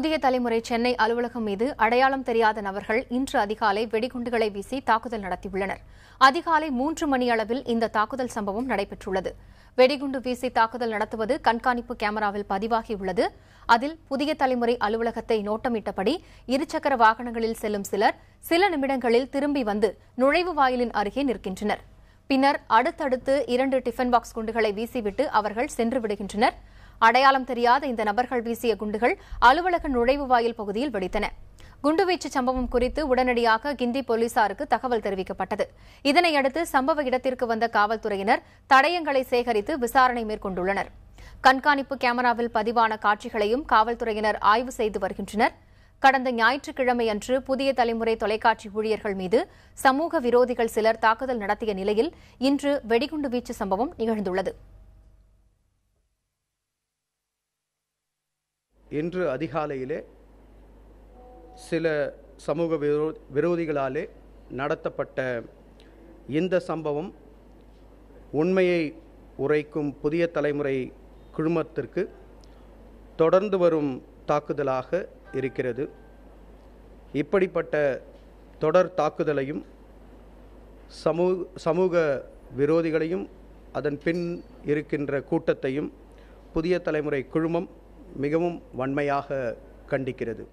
புதிய தலைமுறை சென்னை அலுவலகம் மீது அடையாளம் தெரியாத நபர்கள் இன்று அதிகாலை வெடிகுண்டுகளை வீசி தாக்குதல் நடத்தியுள்ளனர். அதிகாலை 3 மணி அளவில் இந்த தாக்குதல் சம்பவம் நடைபெற்றுள்ளது. வெடிகுண்டு வீசி தாக்குதல் நடத்துவது கண்காணிப்பு கேமராவில் பதிவாகியுள்ளது. அதில் புதிய தலைமுறை அலுவலகத்தை நோட்டமிட்டபடி இருசக்கர வாகனங்களில் செல்லும் சிலர் சில நிமிடங்களில் திரும்பி வந்து நுழைவு வாயிலின் அருகே நிற்கின்றனர். பின்னர் அடுத்தடுத்து 2 டிஃபன் பாக்ஸ் குண்டுகளை வீசிவிட்டு அவர்கள் சென்று விடுகின்றனர். அடையாளம் தெரியாத இந்த நபர்கள் வீசிய குண்டுகள் அலுவலக நுழைவு வாயில் பகுதியில் வெடித்தன. குண்டுவீச்சு சம்பவம் குறித்து உடனடியாக கிண்டி போலீசாருக்கு தகவல் தெரிவிக்கப்பட்டது. இதனையடுத்து சம்பவ இடத்திற்கு வந்த காவல்துறையினர் தடயங்களை சேகரித்து விசாரணை மேற்கொண்டுள்ளனர். கண்காணிப்பு கேமராவில் பதிவான காட்சிகளையும் காவல்துறையினர் ஆய்வு செய்து வருகின்றனர். கடந்த ஞாயிற்றுக்கிழமை அன்று புதிய தலைமுறை தொலைக்காட்சி ஊழியர்கள் மீது சமூக விரோதிகள் சிலர் தாக்குதல் நடத்திய நிலையில் இன்று வெடிகுண்டு வீச்சு சம்பவம் நிகழ்ந்துள்ளது. இன்று அதிகாலையிலே சில சமூக விரோதிகளாலே நடத்தப்பட்ட இந்த சம்பவம் உண்மையை உரைக்கும் புதிய தலைமுறை குழுமத்திற்கு தொடர்ந்து வரும் தாக்குதலாக இருக்கிறது. இப்படிப்பட்ட தொடர் தாக்குதலையும் சமூக விரோதிகளையும் அதன் பின் இருக்கின்ற கூட்டத்தையும் புதிய தலைமுறை குழுமம் மிகவும் வன்மையாக கண்டிக்கிறது.